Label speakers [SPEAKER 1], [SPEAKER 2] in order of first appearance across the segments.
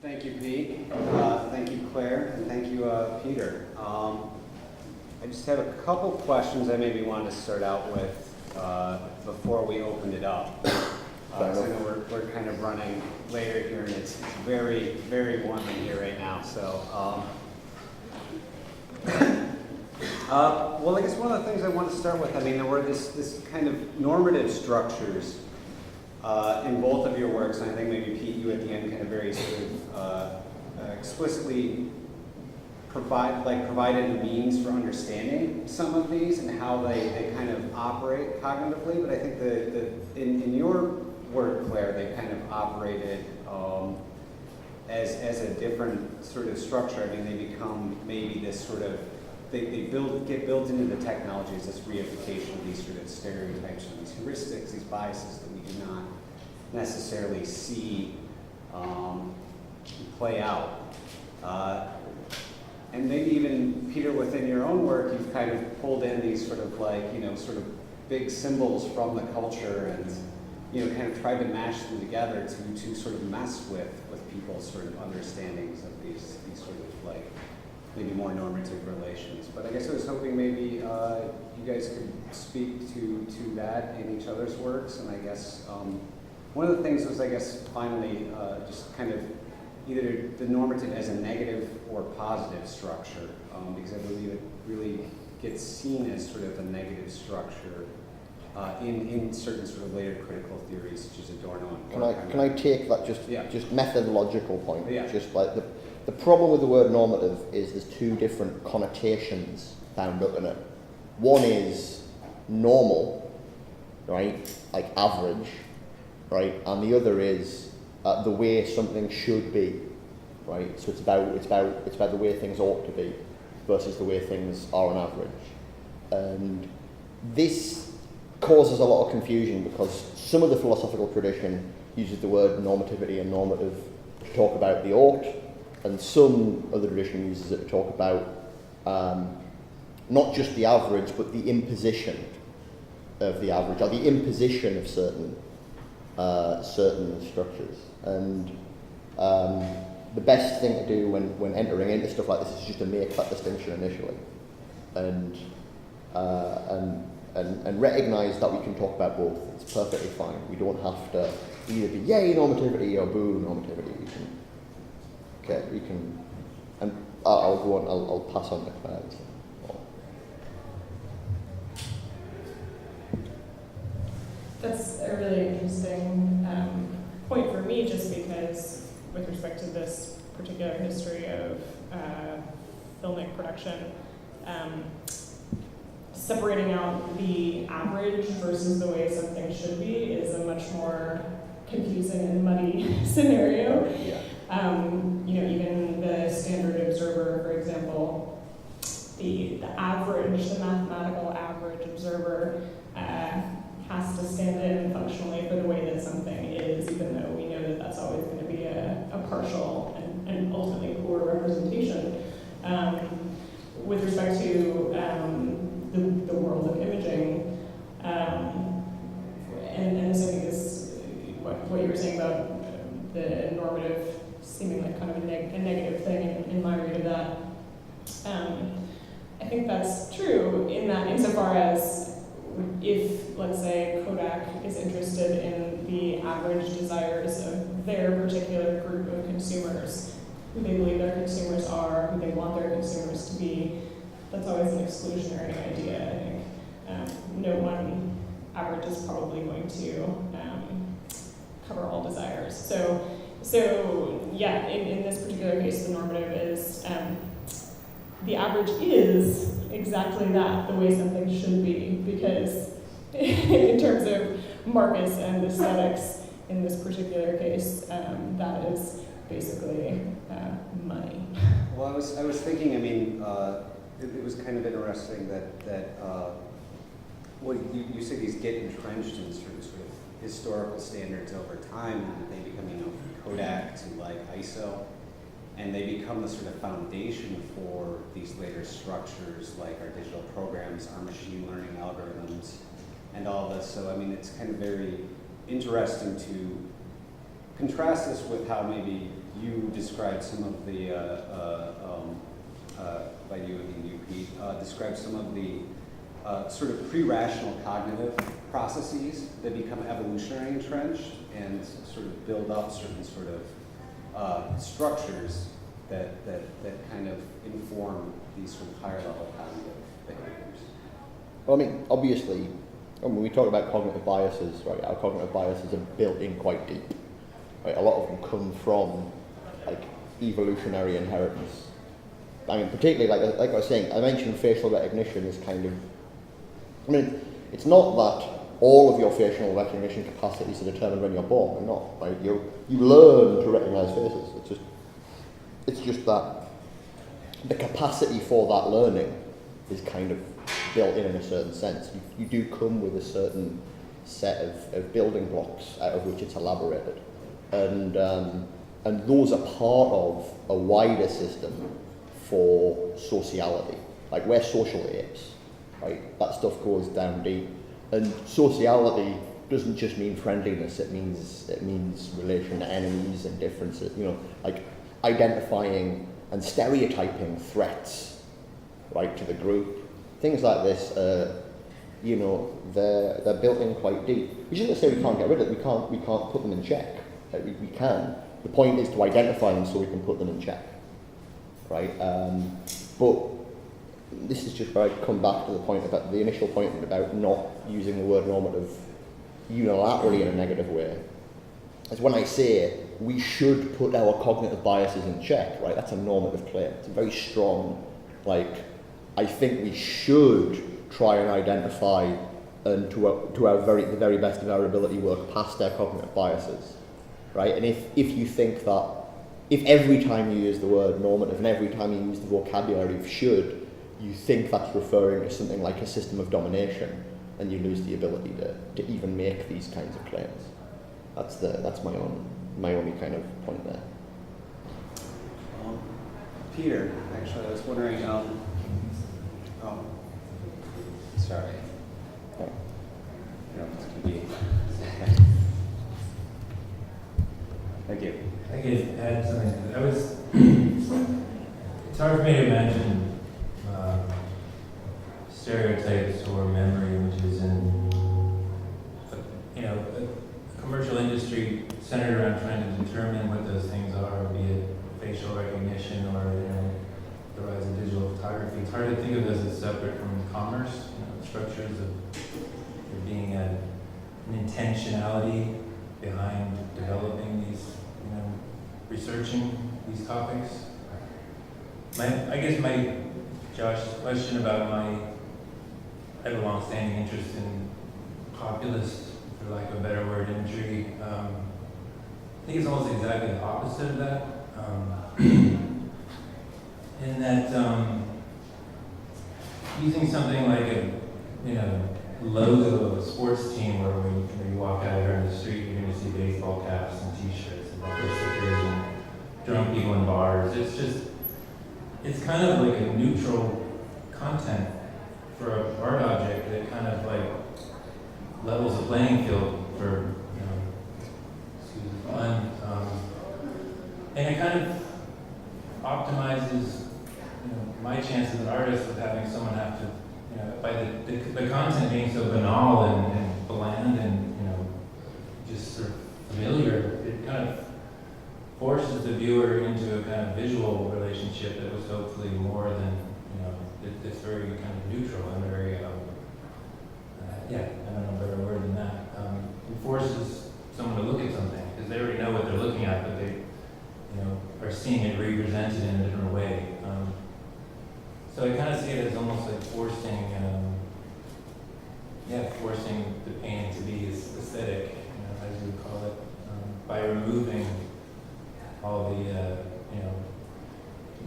[SPEAKER 1] Thank you, Pete. Thank you, Claire, and thank you, Peter. I just have a couple questions I maybe wanted to start out with before we opened it up. 'Cause I know we're kind of running later here, and it's very, very warm in here right now. So, well, I guess one of the things I want to start with, I mean, there were this kind of normative structures in both of your works, and I think maybe Pete, you at the end kind of very sort of explicitly provided a means for understanding some of these and how they kind of operate cognitively. But I think in your work, Claire, they kind of operated as a different sort of structure. I mean, they become maybe this sort of get built into the technologies, this reification of these sort of stereotypes and these heuristics, these biases that we do not necessarily see play out. And maybe even, Peter, within your own work, you've kind of pulled in these sort of sort of big symbols from the culture and, kind of tried to mash them together to sort of mess with people's sort of understandings of these sort of maybe more normative relations. But I guess I was hoping maybe you guys could speak to that in each other's works. And I guess one of the things was, I guess, finally, just kind of either the normative as a negative or positive structure, because I believe it really gets seen as sort of a negative structure in certain sort of later critical theories, such as Adorno.
[SPEAKER 2] Can I take that just methodological point?
[SPEAKER 1] Yeah.
[SPEAKER 2] Just like the problem with the word normative is there's two different connotations bound up in it. One is normal, right, like average, right, and the other is the way something should be, right. So it's about the way things ought to be versus the way things are on average, and this causes a lot of confusion because some of the philosophical tradition uses the word normativity and normative to talk about the ought, and some of the tradition uses it to talk about not just the average but the imposition of the average or the imposition of certain structures. And the best thing to do when entering into stuff like this is just to make that distinction initially, and recognise that we can talk about both. It's perfectly fine. We don't have to either be yay normativity or boo normativity. We can, and I'll go on. I'll pass on to Claire.
[SPEAKER 3] That's a really interesting point for me, just because with respect to this particular history of filmic production, separating out the average versus the way something should be is a much more confusing and muddy scenario.
[SPEAKER 2] Yeah.
[SPEAKER 3] Even the standard observer, for example, the average, the mathematical average observer has to stand in functionally for the way that something is, even though we know that that's always going to be a partial and ultimately poor representation. With respect to the world of imaging, and this I think is what you were saying about the normative seeming like kind of a negative thing in my read of that. I think that's true insofar as if, let's say, Kodak is interested in the average desires of their particular group of consumers, who they believe their consumers are, who they want their consumers to be, that's always an exclusionary idea, I think. No one average is probably going to cover all desires. So yeah, in this particular case, the normative is the average is exactly that, the way something should be, because in terms of markets and aesthetics, in this particular case, that is basically money.
[SPEAKER 1] Well, I was thinking, I mean, it was kind of interesting that you say these get entrenched in sort of historical standards over time, and they become, from Kodak to ISO, and they become the sort of foundation for these later structures like our digital programs, our machine learning algorithms, and all this. So I mean, it's kind of very interesting to contrast this with how maybe you described some of the, by you and you, Pete, described some of the sort of pre-rational cognitive processes that become evolutionary entrenched and sort of build up certain sort of structures that kind of inform these sort of higher level cognitive behaviors.
[SPEAKER 2] Well, I mean, obviously, when we talk about cognitive biases, right, our cognitive biases are built in quite deep. Right? A lot of them come from like evolutionary inheritance. I mean, particularly like I was saying, I mentioned facial recognition is kind of. I mean, it's not that all of your facial recognition capacities are determined when you're born. They're not. Right? You learn to recognize faces. It's just that the capacity for that learning is kind of built in a certain sense. You do come with a certain set of building blocks out of which it's elaborated, and those are part of a wider system for sociality. Like we're social apes, right? That stuff goes down deep, and sociality doesn't just mean friendliness. It means relation to enemies and differences. You know, like identifying and stereotyping threats, right, to the group. Things like this, you know, they're built in quite deep. Which isn't to say we can't get rid of it. We can't put them in check. Like we can. The point is to identify them so we can put them in check, right? But this is just where I come back to the point about the initial point about not using the word normative unilaterally in a negative way. Is when I say we should put our cognitive biases in check, right? That's a normative claim. It's a very strong, like, I think we should try and identify and to the very best of our ability work past our cognitive biases, right? And if you think that, if every time you use the word normative and every time you use the vocabulary of should, you think that's referring to something like a system of domination, and you lose the ability to even make these kinds of claims. That's my only kind of point there.
[SPEAKER 1] Peter, actually, I was wondering. Sorry. I don't know if this can be. Thank you.
[SPEAKER 4] I could add something. It's hard for me to imagine stereotypes or memory images in, you know, a commercial industry centered around trying to determine what those things are, be it facial recognition or, you know, the rise of digital photography. It's hard to think of those as separate from commerce, you know, structures of there being an intentionality behind developing these, you know, researching these topics. Josh's question about I have a long-standing interest in populist, for lack of a better word, imagery. I think it's almost exactly the opposite of that. In that using something like a, you know, logo of a sports team where when you walk out here in the street, you're going to see baseball caps and t-shirts and bumper stickers and drunk people in bars. It's kind of like a neutral content for an art object that kind of like levels the playing field for, you know, fun. And it kind of optimizes, you know, my chance as an artist of having someone have to, you know, by the content being so banal and bland and, you know, just sort of familiar, it kind of forces the viewer into a kind of visual relationship that was hopefully more than, you know, it's very kind of neutral and very, I don't know a better word than that. It forces someone to look at something because they already know what they're looking at, but they, you know, are seeing it represented in a different way. So I kind of see it as almost like forcing the painting to be aesthetic, you know, as you would call it, by removing all the, you know,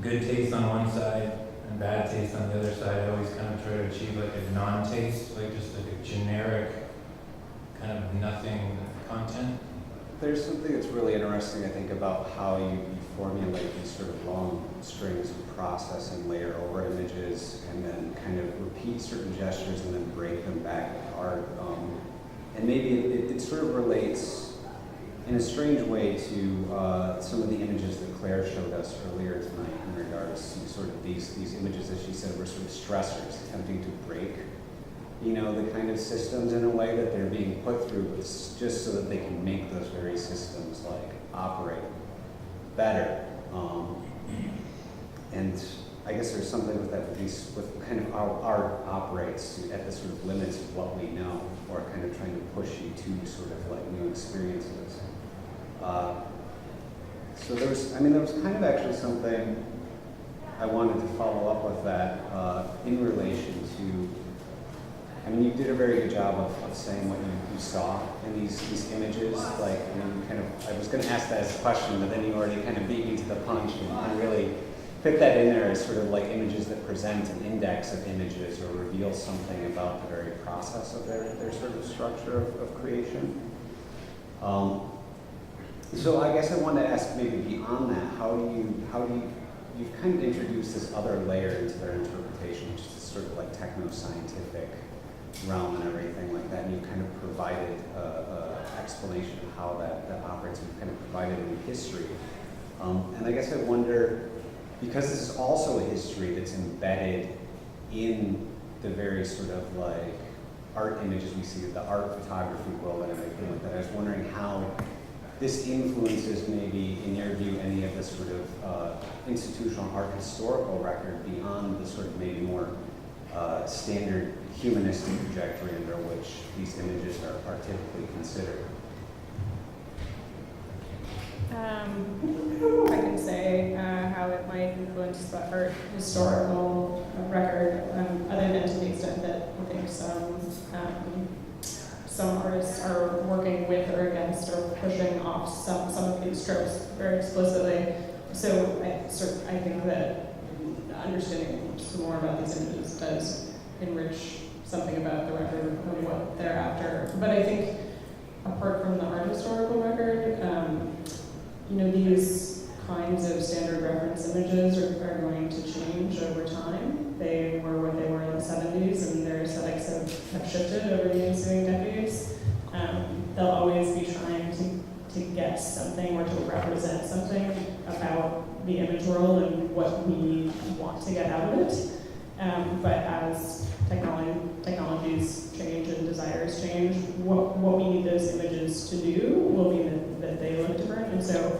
[SPEAKER 4] good taste on one side and bad taste on the other side. I always kind of try to achieve like a non-taste, like just like a generic kind of nothing content.
[SPEAKER 1] There's something that's really interesting, I think, about how you formulate these sort of long strings of process and layer over images and then kind of repeat certain gestures and then break them back to art. And maybe it sort of relates in a strange way to some of the images that Claire showed us earlier tonight in regards to sort of these images, as she said, were sort of stressors attempting to break, you know, the kind of systems in a way that they're being put through just so that they can make those very systems like operate better. And I guess there's something with that, with kind of how art operates at the sort of limits of what we know, or kind of trying to push you to sort of like new experiences. So there was kind of actually something I wanted to follow up with that in relation to, I mean, you did a very good job of saying what you saw in these images. Like, I was going to ask that as a question, but then you already kind of beat me to the punch and really fit that in there as sort of like images that present an index of images or reveal something about the very process of their sort of structure of creation. So I guess I wanted to ask maybe beyond that, how do you've kind of introduced this other layer into their interpretation, which is this sort of like techno-scientific realm and everything like that, and you kind of provided an explanation of how that operates, and you've kind of provided a history. And I guess I wonder, because this is also a history that's embedded in the very sort of like art images we see, the art photography world and everything like that, I was wondering how this influences maybe, in your view, any of the sort of institutional art historical record beyond the sort of maybe more standard humanistic trajectory under which these images are typically considered.
[SPEAKER 3] I can say how it might influence the art historical record, other than to the extent that I think some artists are working with or against or pushing off some of these tropes very explicitly. So I think that understanding some more about these images does enrich something about the record and what they're after. But I think apart from the art historical record, these kinds of standard reference images are going to change over time. They were what they were in the 70s, and their aesthetics have shifted over the ensuing decades. They'll always be trying to get something or to represent something about the image world and what we want to get out of it. But as technologies change and desires change, what we need those images to do will mean that they look different. And so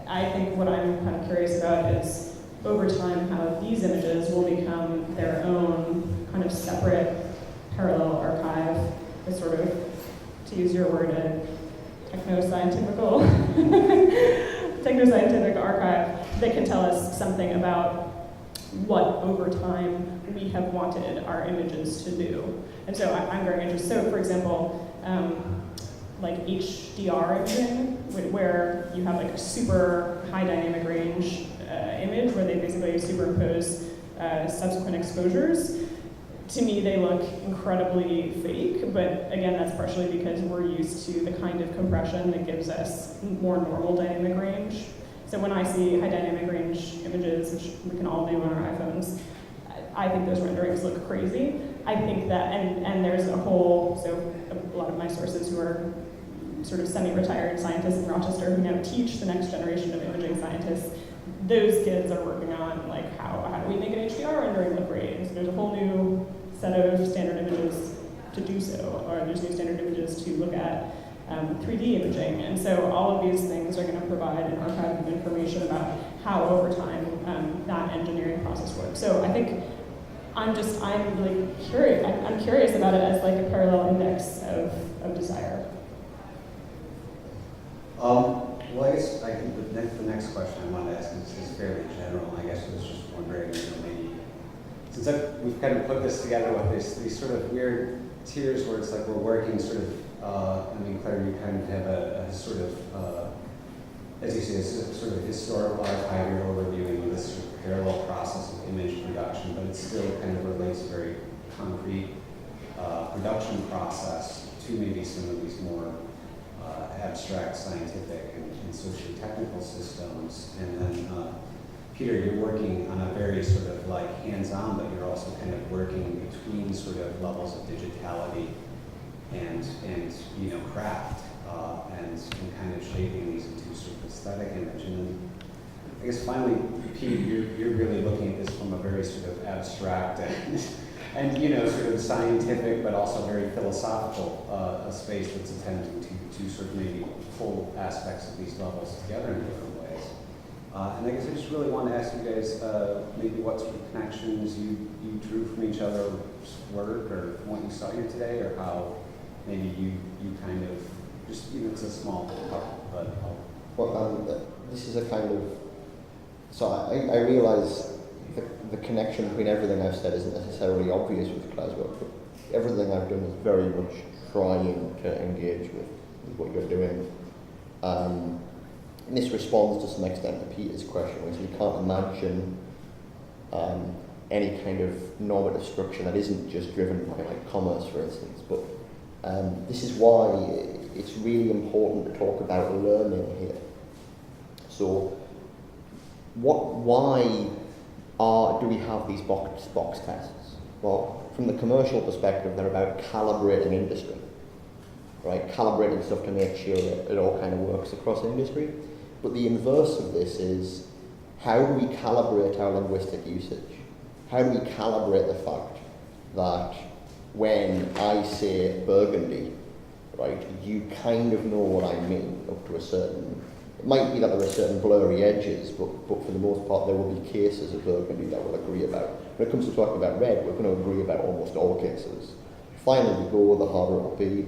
[SPEAKER 3] I think what I'm kind of curious about is over time how these images will become their own kind of separate parallel archive, a sort of, to use your word, a techno-scientific archive that can tell us something about what over time we have wanted our images to do. And so I'm very interested. So for example, like HDR imaging, where you have like a super high dynamic range image where they basically superimpose subsequent exposures. To me, they look incredibly fake, but again, that's partially because we're used to the kind of compression that gives us more normal dynamic range. So when I see high dynamic range images, which we can all do on our iPhones, I think those renderings look crazy. I think that, and there's a lot of my sources who are sort of semi-retired scientists in Rochester who now teach the next generation of imaging scientists. Those kids are working on like how do we make an HDR rendering look great? And so there's a whole new set of standard images to do so, or there's new standard images to look at 3D imaging. And so all of these things are going to provide an archive of information about how over time that engineering process works. So I think I'm really curious. I'm curious about it as like a parallel index of desire.
[SPEAKER 1] Well, I guess I think the next question I wanted to ask is fairly general. I guess I was just wondering, maybe since we've kind of put this together with these sort of weird tiers where it's like we're working sort of. Claire, you kind of have a sort of, as you say, a sort of historical archive you're overviewing this sort of parallel process of image production, but it still kind of relates very concrete production process to maybe some of these more abstract scientific and socio-technical systems. And then, Peter, you're working on a very sort of like hands-on, but you're also kind of working between sort of levels of digitality and craft. and kind of shaping these into sort of aesthetic image. And then I guess finally, Pete, you're really looking at this from a very sort of abstract and sort of scientific, but also very philosophical a space that's attempting to sort of maybe pull aspects of these levels together in different ways. And I guess I just really want to ask you guys maybe what sort of connections you drew from each other's work or from what you saw here today, or how maybe you kind of just, it's a small part, but
[SPEAKER 2] Well, this is a kind of, so I realise the connection between everything I've said isn't necessarily obvious with Claire's work, but everything I've done is very much trying to engage with what you're doing. And this responds to some extent to Peter's question, which you can't imagine any kind of normative structure that isn't just driven by like commerce, for instance. But this is why it's really important to talk about learning here. So, why do we have these box tests? Well, from the commercial perspective, they're about calibrating industry, right? Calibrating stuff to make sure that it all kind of works across industry. But the inverse of this is, how do we calibrate our linguistic usage? How do we calibrate the fact that when I say Burgundy, right, you kind of know what I mean up to a certain. It might be that there are certain blurry edges, but for the most part there will be cases of Burgundy that we'll agree about. When it comes to talking about red, we're going to agree about almost all cases. Finally, we go, the harder it will be,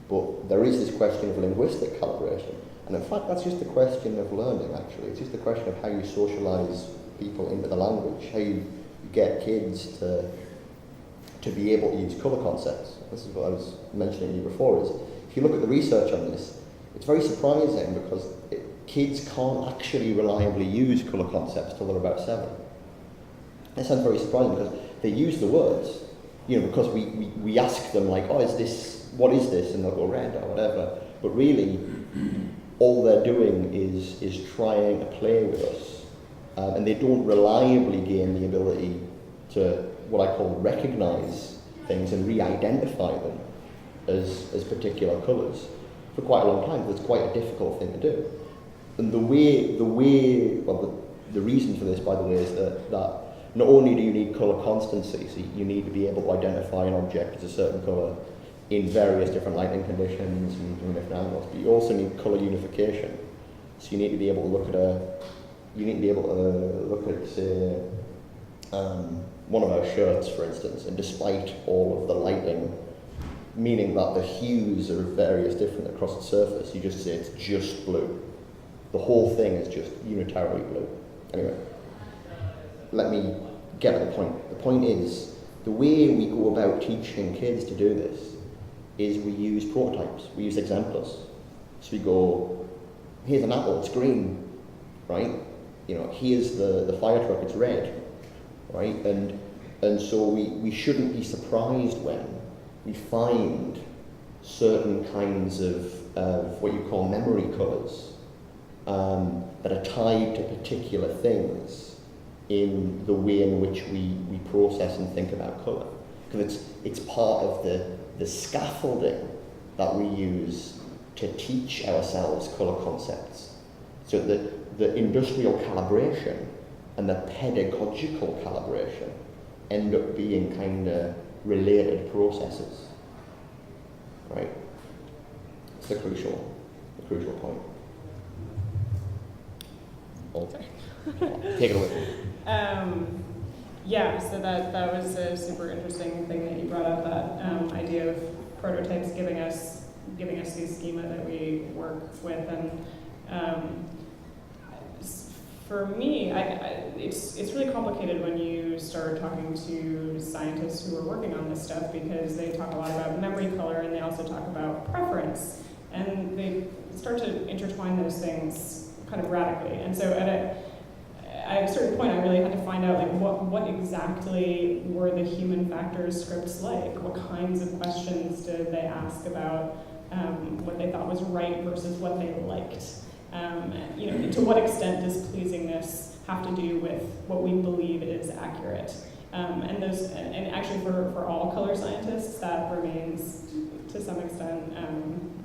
[SPEAKER 2] but there is this question of linguistic calibration. And in fact, that's just a question of learning, actually. It's just a question of how you socialise people into the language, how you get kids to be able to use colour concepts. This is what I was mentioning to you before, is if you look at the research on this, it's very surprising because kids can't actually reliably use colour concepts till they're about 7. That sounds very surprising because they use the words, because we ask them like, what is this? And they'll go red or whatever. But really, all they're doing is trying to play with us. And they don't reliably gain the ability to, what I call, recognise things and re-identify them as particular colours for quite a long time. That's quite a difficult thing to do. And the reason for this, by the way, is that not only do you need colour constancy, so you need to be able to identify an object as a certain colour in various different lighting conditions and from different angles, but you also need colour unification. So you need to be able to look at, say, one of our shirts, for instance, and despite all of the lighting, meaning that the hues are various different across the surface, you just say it's just blue. The whole thing is just unitarily blue. Anyway, let me get to the point. The point is, the way we go about teaching kids to do this is we use prototypes, we use exemplars. So we go, here's an apple, it's green, right? Here's the fire truck, it's red, right? And so we shouldn't be surprised when we find certain kinds of what you call memory colours that are tied to particular things in the way in which we process and think about colour. Because it's part of the scaffolding that we use to teach ourselves colour concepts. So the industrial calibration and the pedagogical calibration end up being kind of related processes, right? It's the crucial point. Okay, take it away.
[SPEAKER 3] Yeah, so that was a super interesting thing that you brought up, that idea of prototypes giving us these schema that we work with, and for me, it's really complicated when you start talking to scientists who are working on this stuff, because they talk a lot about memory color and they also talk about preference, and they start to intertwine those things kind of radically. And so at a certain point, I really had to find out what exactly were the human factors scripts like. What kinds of questions did they ask about what they thought was right versus what they liked. To what extent does pleasingness have to do with what we believe is accurate? And actually for all color scientists, that remains to some extent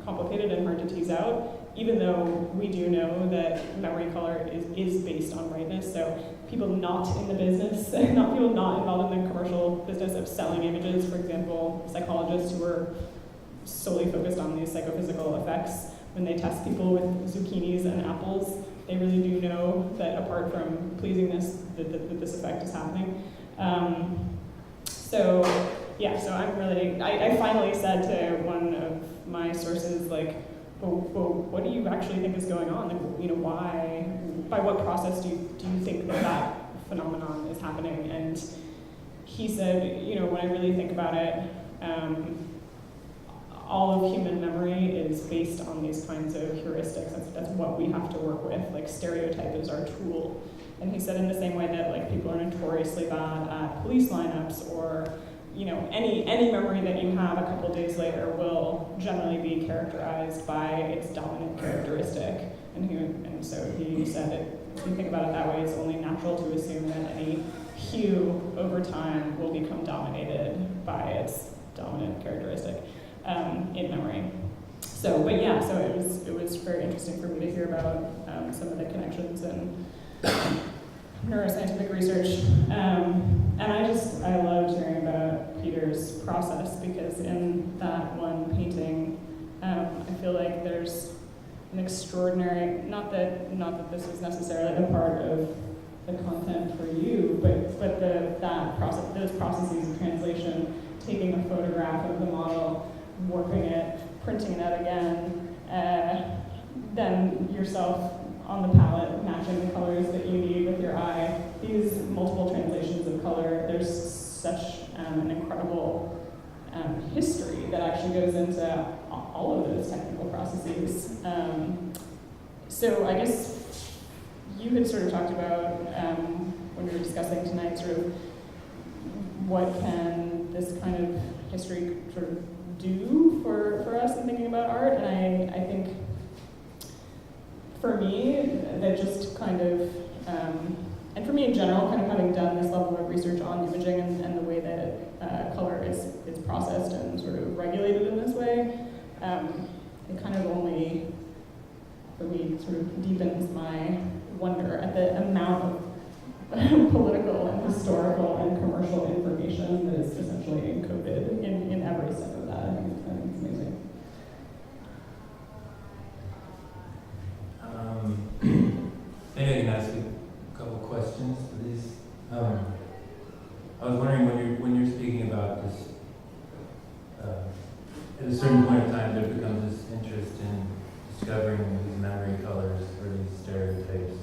[SPEAKER 3] complicated and hard to tease out, even though we do know that memory color is based on brightness. So people not in the business, not people not involved in the commercial business of selling images, for example, psychologists who are solely focused on these psychophysical effects, when they test people with zucchinis and apples, they really do know that apart from pleasingness, that this effect is happening. So I'm really, I finally said to one of my sources, like, well, what do you actually think is going on? Like, why, by what process do you think that phenomenon is happening? And he said, when I really think about it, all of human memory is based on these kinds of heuristics. That's what we have to work with. Like, stereotype is our tool. And he said in the same way that like people are notoriously bad at police lineups, or any memory that you have a couple days later will generally be characterized by its dominant characteristic. And so he said that if you think about it that way, it's only natural to assume that any hue over time will become dominated by its dominant characteristic in memory. So it was very interesting for me to hear about some of the connections and neuroscientific research. And I loved hearing about Peter's process, because in that one painting, I feel like there's an extraordinary, not that this was necessarily a part of the content for you, but that process, those processes of translation, taking a photograph of the model, warping it, printing it out again, then yourself on the palette, matching the colors that you need with your eye. These multiple translations of color, there's such an incredible history that actually goes into all of those technical processes. So I guess you had sort of talked about, when we were discussing tonight, sort of what can this kind of history sort of do for us in thinking about art, and I think for me, that just kind of, and for me in general, kind of having done this level of research on imaging and the way that color is processed and sort of regulated in this way, it kind of only, for me, sort of deepens my wonder at the amount of political and historical and commercial information that is essentially encoded in every step of that. I think it's amazing.
[SPEAKER 4] Maybe I can ask you a couple questions, please. I was wondering, when you're speaking about this, at a certain point in time, there becomes this interest in discovering these memory colors or these stereotypes.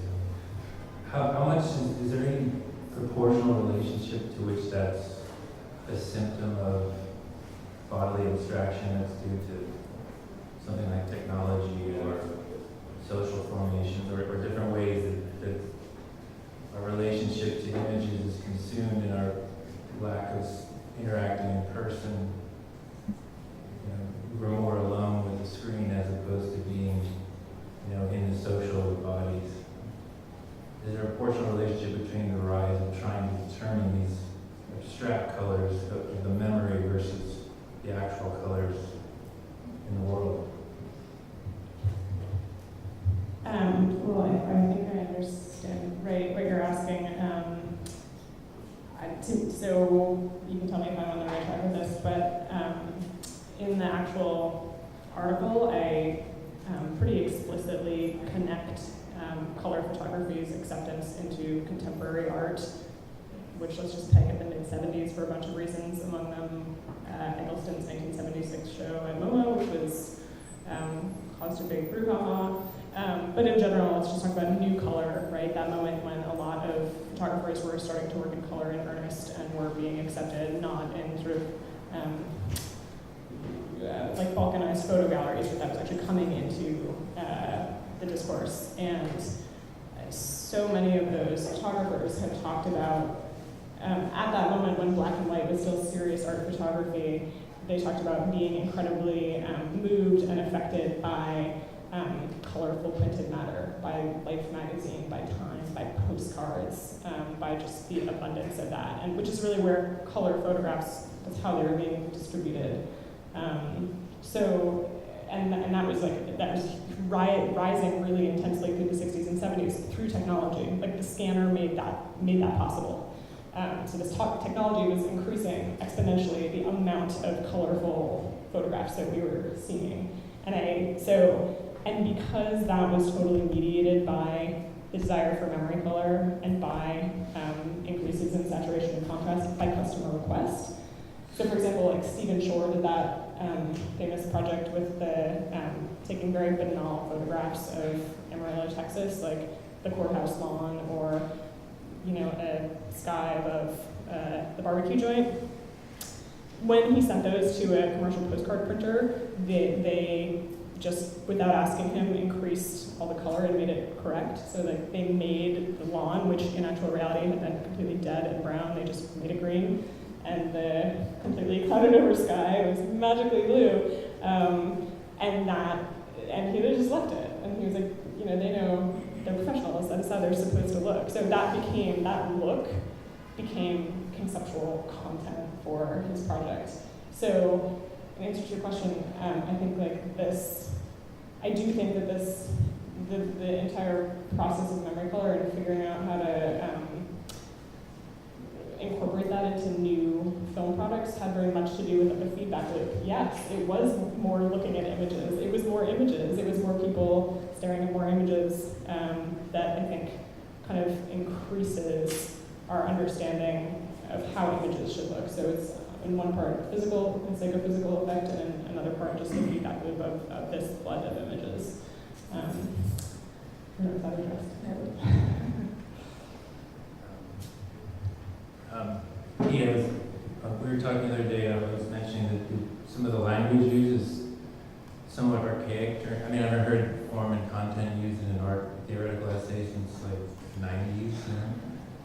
[SPEAKER 4] How much is there any proportional relationship to which that's a symptom of bodily abstraction that's due to something like technology or social formations, or different ways that our relationship to images is consumed in our lack of interacting in person? We're more alone with the screen as opposed to being, in the social bodies. Is there a proportional relationship between the rise of trying to determine these abstract colors of the memory versus the actual colors in the world?
[SPEAKER 3] Well, I think I understand what you're asking. So you can tell me if I'm on the right track with this, but in the actual article, I pretty explicitly connect color photography's acceptance into contemporary art, which let's just peg at the mid-70s for a bunch of reasons, among them Eggleston's 1976 show at MoMA, which was caused a big brouhaha. But in general, let's just talk about new color, right? That moment when a lot of photographers were starting to work in color in earnest and were being accepted, not in sort of like balkanized photo galleries, but that was actually coming into the discourse. And so many of those photographers have talked about, at that moment when black and white was still serious art photography, they talked about being incredibly moved and affected by colorful printed matter, by Life magazine, by Time, by postcards, by just the abundance of that, and which is really where color photographs, that's how they were being distributed. So and that was rising really intensely through the 60s and 70s through technology. Like the scanner made that possible. So this technology was increasing exponentially the amount of colorful photographs that we were seeing. And because that was totally mediated by the desire for memory color and by increases in saturation and contrast by customer request. So for example, like Stephen Shore did that famous project with the taking very banal photographs of Amarillo, Texas, like the courthouse lawn or a sky above the barbecue joint. When he sent those to a commercial postcard printer, they just, without asking him, increased all the color and made it correct. So like they made the lawn, which in actual reality had been completely dead and brown, they just made it green. And the completely clouded over sky was magically blue. And he just left it. And he was like, they know they're professionals, that's how they're supposed to look. So that look became conceptual content for his project. So in answer to your question, I think like this, I do think that the entire process of memory color and figuring out how to incorporate that into new film products had very much to do with the feedback loop. Yes, it was more looking at images. It was more images. It was more people staring at more images that I think kind of increases our understanding of how images should look. So it's in one part physical and psychophysical effect, and in another part just the feedback loop of this flood of images. I don't know if that addressed.
[SPEAKER 4] We were talking the other day, I was mentioning that some of the language used is somewhat archaic. I've never heard form and content used in an art theoretical essay since like 90s,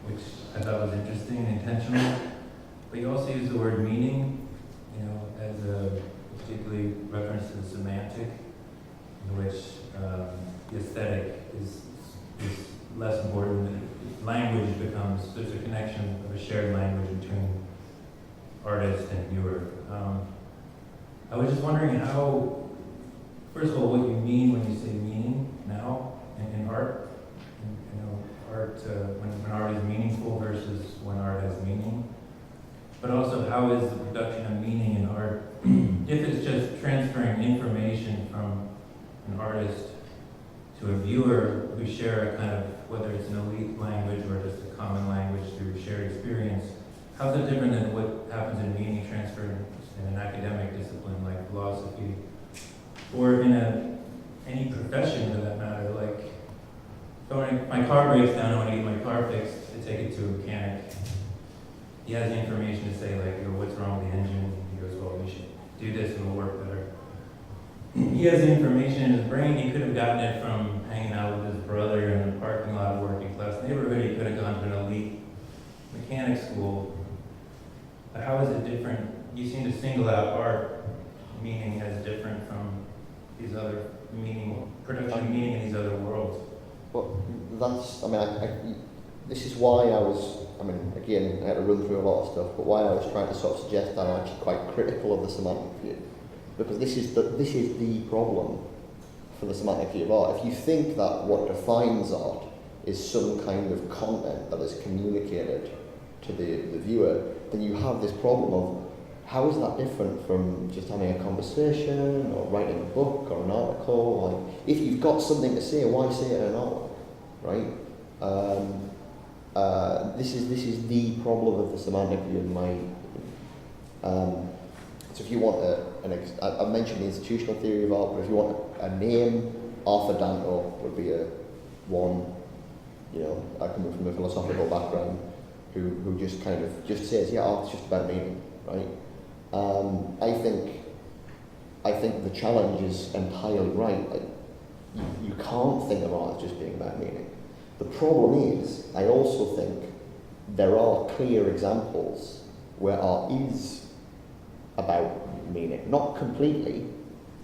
[SPEAKER 4] which I thought was interesting and intentional. But you also use the word meaning, as a particularly reference to the semantic, in which the aesthetic is less important. Language becomes, there's a connection of a shared language between artist and viewer. I was just wondering how, first of all, what you mean when you say meaning now in art. Art, when art is meaningful versus when art has meaning. But also, how is the production of meaning in art, if it's just transferring information from an artist to a viewer who share a kind of, whether it's an elite language or just a common language through shared experience, how's it different than what happens in meaning transfer in an academic discipline like philosophy, or in any profession for that matter? Like, so when my car breaks down, I want to get my car fixed, I take it to a mechanic. He has the information to say, like, what's wrong with the engine? He goes, well, we should do this and it'll work better. He has the information in his brain. He could have gotten it from hanging out with his brother in a parking lot of a working class neighborhood. He could have gone to an elite mechanic school. But how is it different? You seem to single out art meaning as different from these other production meaning in these other worlds.
[SPEAKER 2] Well, that's, this is why again, I had to run through a lot of stuff, but why I was trying to sort of suggest that I'm actually quite critical of the semantic view. Because this is the problem for the semantic view of art. If you think that what defines art is some kind of content that is communicated to the viewer, then you have this problem of how is that different from just having a conversation or writing a book or an article? Like, if you've got something to say, why say it in an artwork, right? This is the problem of the semantic view in my opinion. So if you want I mentioned the institutional theory of art, but if you want a name, Arthur Danto would be one. I come from a philosophical background, who just kind of just says, yeah, art's just about meaning, right? I think the challenge is entirely right. Like, you can't think of art as just being about meaning. The problem is, I also think there are clear examples where art is about meaning. Not completely,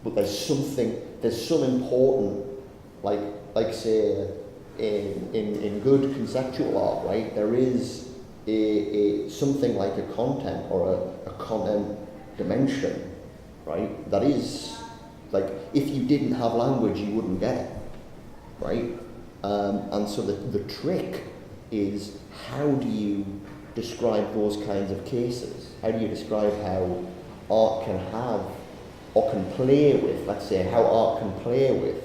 [SPEAKER 2] but there's some important, like say, in good conceptual art, right? There is something like a content or a content dimension, right? That is like, if you didn't have language, you wouldn't get it, right? And so the trick is, how do you describe those kinds of cases? How do you describe how art can have, or can play with, let's say, how art can play with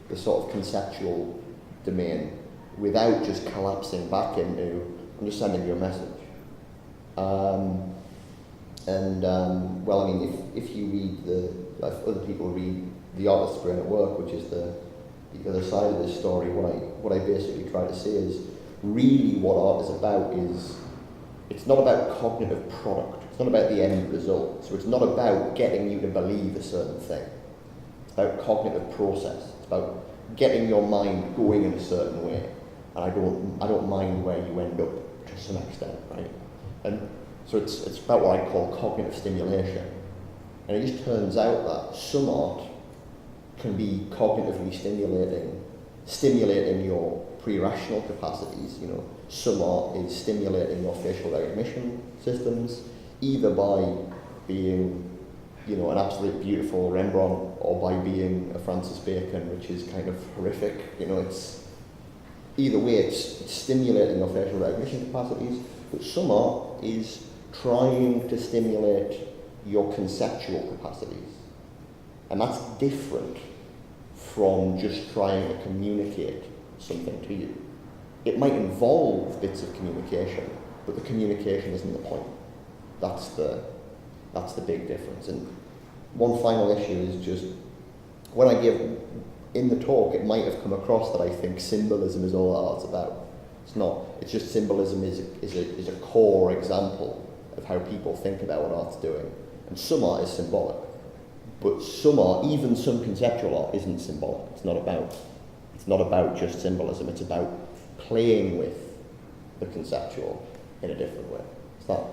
[SPEAKER 2] the sort of conceptual domain without just collapsing back into, I'm just sending you a message. Well, I mean, if you read if other people read The Artist's Brain at Work, which is the other side of this story, what I basically try to say is, really what art is about is, it's not about cognitive product, it's not about the end result, so it's not about getting you to believe a certain thing. It's about cognitive process, it's about getting your mind going in a certain way, and I don't mind where you end up to some extent, right? And so it's about what I call cognitive stimulation. And it just turns out that some art can be cognitively stimulating your pre-rational capacities. You know, some art is stimulating your facial recognition systems, either by being, you know, an absolute beautiful Rembrandt, or by being a Francis Bacon, which is kind of horrific. You know, it's either way, it's stimulating your facial recognition capacities. But some art is trying to stimulate your conceptual capacities. And that's different from just trying to communicate something to you. It might involve bits of communication, but the communication isn't the point. That's the big difference. And one final issue is just, when I give, in the talk, it might have come across that I think symbolism is all that art's about. It's not. It's just symbolism is a core example of how people think about what art's doing. And some art is symbolic, but some art, even some conceptual art, isn't symbolic. It's not about just symbolism. It's about playing with the conceptual in a different way. Is that?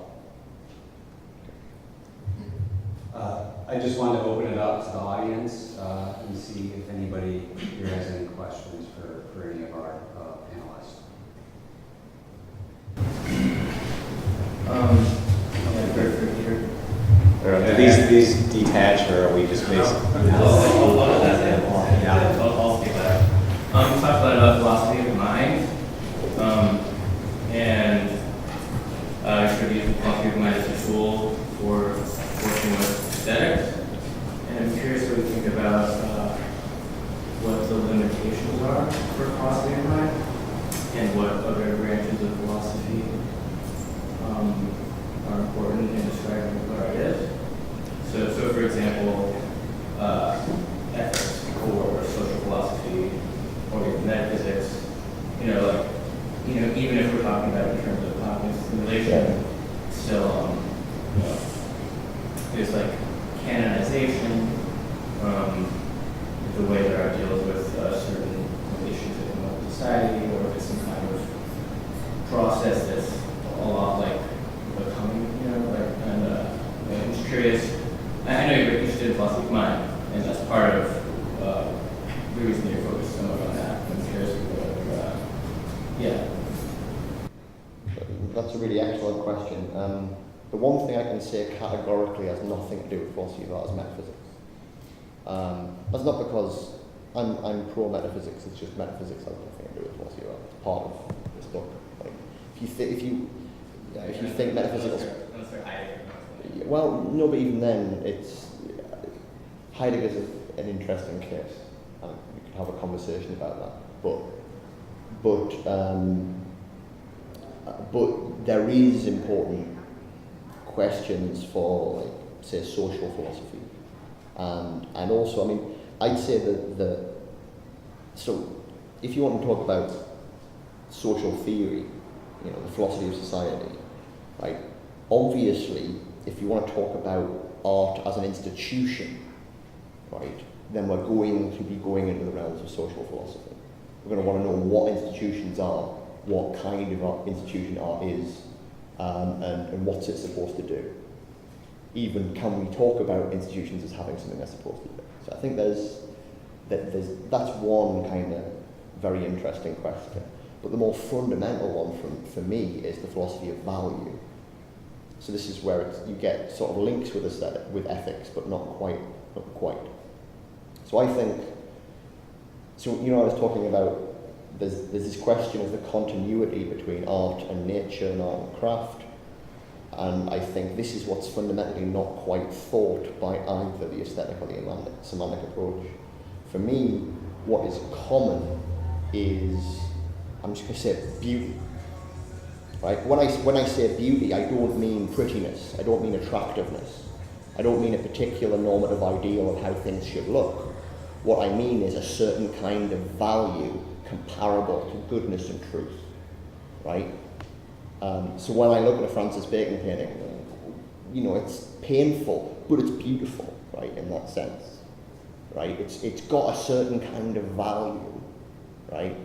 [SPEAKER 1] I just wanted to open it up to the audience and see if anybody here has any questions for any of our panelists. Do these detach, or are we just basically?
[SPEAKER 5] I'll speak that. You talked about philosophy of mind, and you should use philosophy of mind as a tool for working with aesthetics. And I'm curious what you think about what the limitations are for philosophy of mind, and what other branches of philosophy are important in describing what art is. So for example, ethics or social philosophy or even metaphysics, even if we're talking about it in terms of cognitive stimulation, still, there's like canonization, the way that art deals with certain issues that come up in society, or if it's some kind of process that's a lot like becoming, I'm just curious. I know you're interested in philosophy of mind, and that's part of the reason you're focused so much on that. I'm curious
[SPEAKER 2] That's a really excellent question. The one thing I can say categorically has nothing to do with philosophy of art is metaphysics. That's not because I'm pro metaphysics. It's just metaphysics has nothing to do with philosophy of art. It's part of this book. Like, if you think metaphysics. Well, no, but even then, it's Heidegger's an interesting case, and we could have a conversation about that. But there is important questions for, like, say, social philosophy, and also, I mean, I'd say that so if you want to talk about social theory, the philosophy of society, right? Obviously, if you want to talk about art as an institution, right, then we're going to be going into the realms of social philosophy. We're going to want to know what institutions are, what kind of institution art is, and what's it supposed to do. Even can we talk about institutions as having something they're supposed to do? So I think that's one kind of very interesting question. But the more fundamental one for me is the philosophy of value. So this is where you get sort of links with ethics, but not quite. So I think, so you know, I was talking about there's this question of the continuity between art and nature and art and craft, and I think this is what's fundamentally not quite thought by either the aesthetic or the semantic approach. For me, what is common is, I'm just going to say beauty. Right? When I say beauty, I don't mean prettiness, I don't mean attractiveness, I don't mean a particular normative ideal of how things should look. What I mean is a certain kind of value comparable to goodness and truth, right? So when I look at a Francis Bacon painting, you know, it's painful, but it's beautiful, right, in that sense, right? It's got a certain kind of value, right?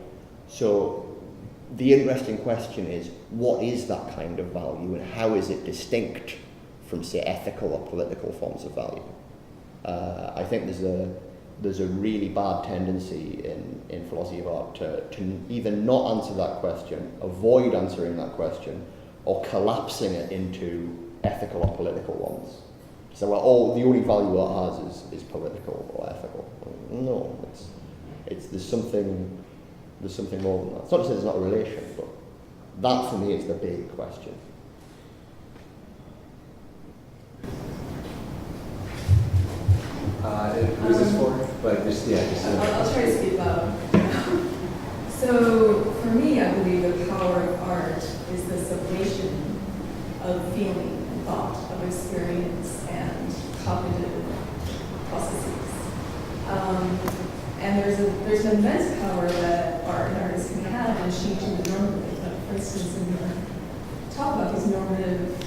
[SPEAKER 2] So the interesting question is, what is that kind of value and how is it distinct from, say, ethical or political forms of value? I think there's a really bad tendency in philosophy of art to either not answer that question, avoid answering that question, or collapsing it into ethical or political ones. So well, the only value art has is political or ethical. No, there's something more than that. It's not to say there's not a relation, but that for me is the big question.
[SPEAKER 1] Who's this for? But just
[SPEAKER 6] I'll try to speak loud. So for me, I believe the power of art is the sublation of feeling and thought, of experience and cognitive processes. And there's an immense power that art and artists can have in changing the normative. For instance, in your talk about these normative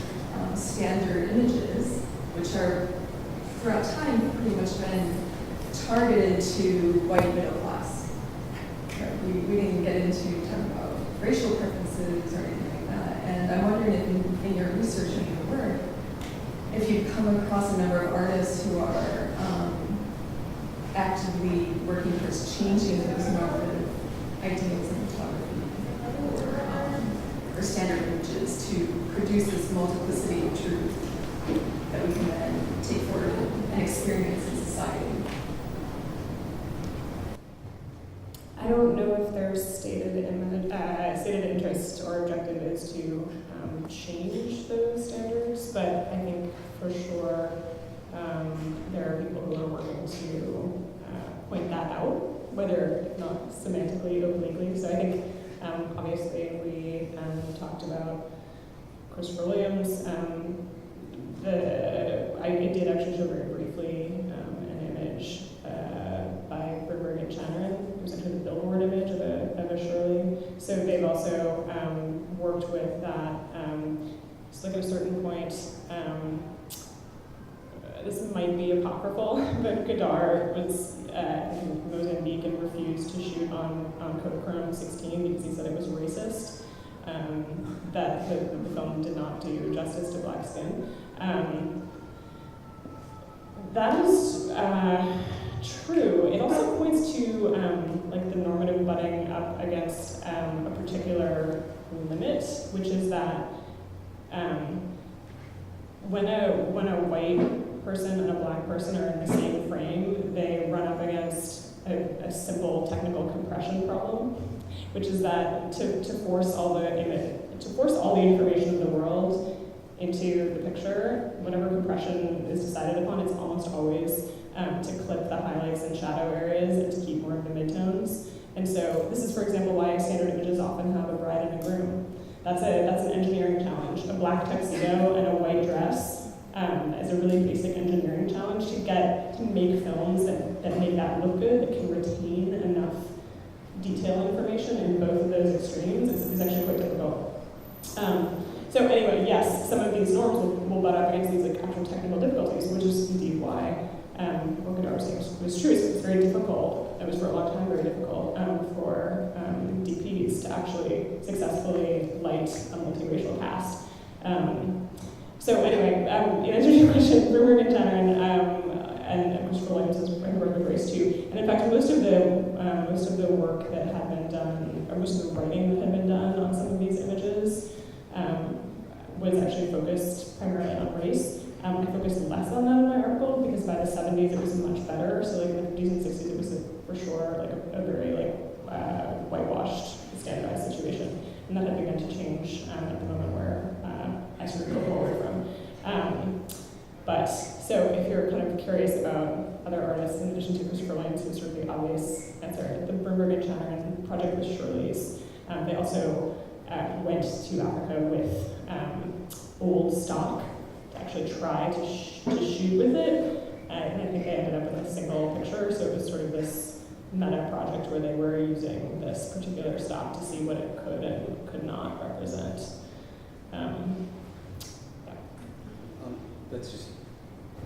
[SPEAKER 6] standard images, which are throughout time pretty much been targeted to white middle class. Right? We didn't get into talking about racial preferences or anything like that. And I'm wondering if in your research and your work, if you've come across a number of artists who are actively working towards changing those normative ideals in photography or standard images to produce this multiplicity of truth that we can then take forward and experience in society.
[SPEAKER 3] I don't know if their stated interest or objective is to change those standards, but I think for sure there are people who are working to point that out, whether not semantically or obliquely. So I think obviously we talked about Christopher Williams. I did actually show very briefly an image by Bergberg and Channerin. It was actually the billboard image of a Shirley. So they've also worked with that. Just like at a certain point, this might be apocryphal, but Godard was in Mozambique and refused to shoot on Kodachrome 16 because he said it was racist. That the film did not do justice to black skin. That is true. It also points to like the normative butting up against a particular limit, which is that when a white person and a black person are in the same frame, they run up against a simple technical compression problem, which is that to force all the information of the world into the picture, whatever compression is decided upon, it's almost always to clip the highlights and shadow areas and to keep more of the midtones. And so this is, for example, why standard images often have a bride and a groom. That's an engineering challenge. A black tuxedo and a white dress is a really basic engineering challenge to make films that make that look good, that can retain enough detail information in both of those extremes is actually quite difficult. So anyway, yes, some of these norms will butt up against these like actual technical difficulties, which is indeed why what Godard was saying was true. So it's very difficult. It was for a long time very difficult for DPs to actually successfully light a multiracial cast. So anyway, in answer to your question, Bergberg and Channerin and Christopher Williams has worked with race too. And in fact, most of the work that had been done, or most of the writing that had been done on some of these images, was actually focused primarily on race. I focused less on that in my article because by the 70s, it was much better. So like in the 50s and 60s, it was for sure like a very like whitewashed, standardized situation. And that had begun to change at the moment where I sort of go forward from. But so if you're kind of curious about other artists, in addition to Christopher Williams, who's sort of the obvious answer, the Bernberg and Chatterton project with Shirley's, they also went to Africa with old stock to actually try to shoot with it. And I think they ended up with a single picture, so it was sort of this meta project where they were using this particular stock to see what it could and could not represent.
[SPEAKER 1] Let's just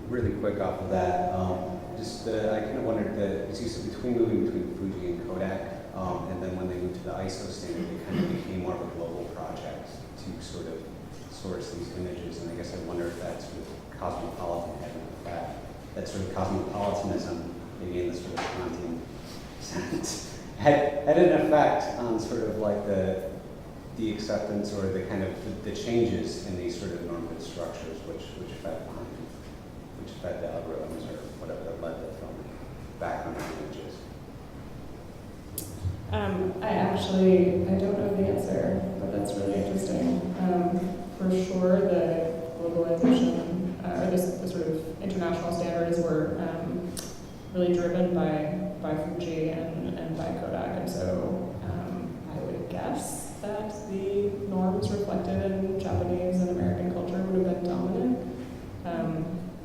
[SPEAKER 1] really quick off of that. I kind of wondered as you said, moving between Fuji and Kodak, and then when they moved to the ISO standard, it kind of became more of a global project to sort of source these images. And I guess I wonder if that sort of cosmopolitan had an effect, that sort of cosmopolitanism, maybe in the sort of Kantian sense, had an effect on sort of like the acceptance or the kind of the changes in these sort of normative structures, which fed the algorithms or whatever that led to from background images.
[SPEAKER 3] I don't know the answer, but that's really interesting. For sure, the globalization, or the sort of international standards were really driven by Fuji and by Kodak, and so I would guess that the norms reflected in Japanese and American culture would have been dominant.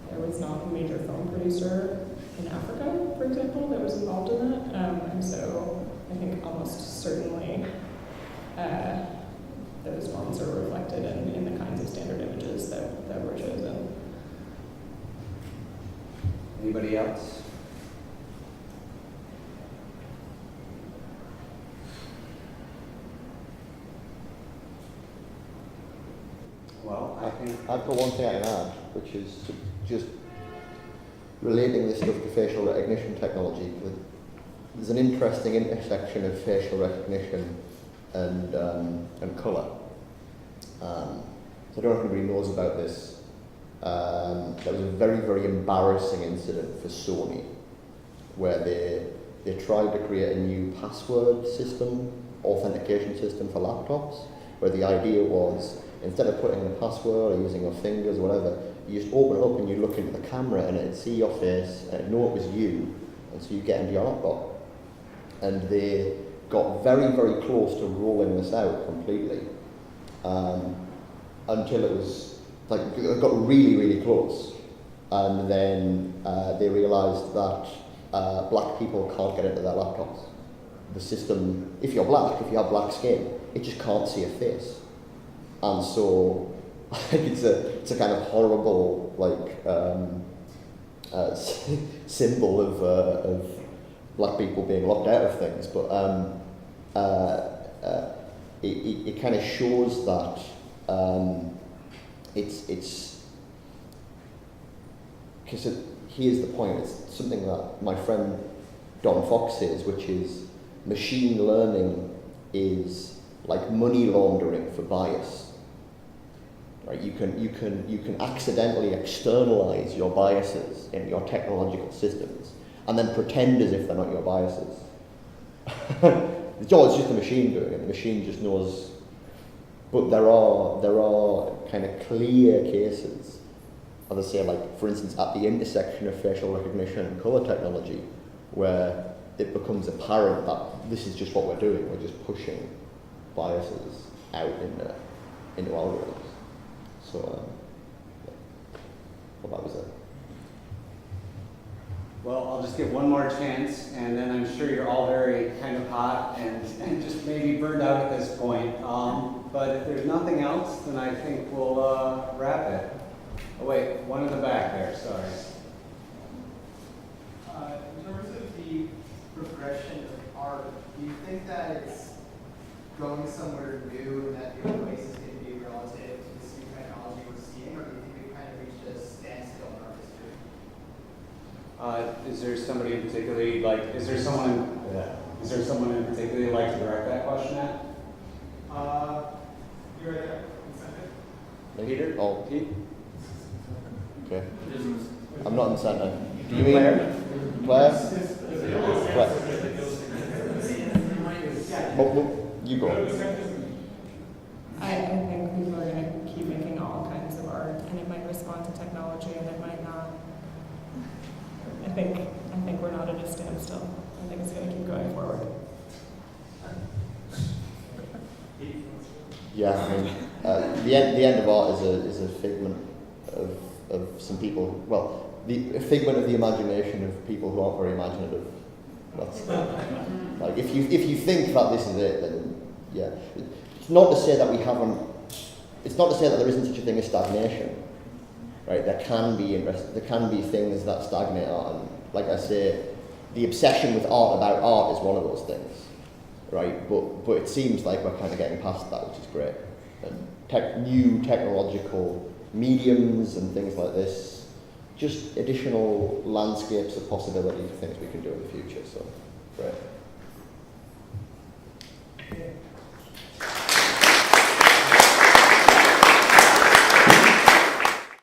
[SPEAKER 3] There was not a major film producer in Africa, for example, that was involved in that, and so I think almost certainly those norms are reflected in the kinds of standard images that were chosen.
[SPEAKER 1] Anybody else? Well, I think
[SPEAKER 2] I've got one thing I can add, which is just relating this stuff to facial recognition technology. There's an interesting intersection of facial recognition and colour. So I don't know if anybody knows about this. There was a very, very embarrassing incident for Sony where they tried to create a new password system, authentication system for laptops, where the idea was instead of putting in a password or using your fingers or whatever, you just open it up and you look into the camera and it'd see your face and it'd know it was you, and so you get into your laptop. And they got very, very close to rolling this out completely until it was, like, it got really, really close. And then they realised that black people can't get into their laptops. The system, if you're black, if you have black skin, it just can't see a face. And so I think it's a kind of horrible symbol of black people being locked out of things, but it kind of shows that it's because here's the point. It's something that my friend Don Fox says, which is machine learning is like money laundering for bias. Right? You can accidentally externalize your biases in your technological systems and then pretend as if they're not your biases. It's just a machine doing it. The machine just knows. But there are kind of clear cases, as I say, like for instance at the intersection of facial recognition and colour technology, where it becomes apparent that this is just what we're doing. We're just pushing biases out into algorithms. So, well, that was it.
[SPEAKER 1] Well, I'll just give one more chance, and then I'm sure you're all very kind of hot and just maybe burned out at this point. But if there's nothing else, then I think we'll wrap it. Oh wait, one in the back there, sorry.
[SPEAKER 7] In terms of the progression of art, do you think that it's going somewhere new and that the place is going to be relative to this new technology we're seeing, or do you think we've kind of reached a standstill in our history?
[SPEAKER 1] Is there somebody in particularly is there someone in particular you'd like to direct that question at?
[SPEAKER 7] You're right there.
[SPEAKER 1] Peter?
[SPEAKER 2] Oh,
[SPEAKER 1] Pete?
[SPEAKER 2] okay. I'm not in the centre. You mean Claire? Claire? You go.
[SPEAKER 3] I think people are going to keep making all kinds of art, and it might respond to technology, and it might not. I think we're not at a standstill. I think it's going to keep going forward.
[SPEAKER 2] Yeah, I mean, the end of art is a figment of some people. Well, a figment of the imagination of people who aren't very imaginative. That's like if you think that this is it, then yeah. It's not to say that we haven't. It's not to say that there isn't such a thing as stagnation, right? There can be things that stagnate art, and like I say, the obsession with art about art is one of those things, right? But it seems like we're kind of getting past that, which is great. And new technological mediums and things like this, just additional landscapes of possibility for things we can do in the future. So, great.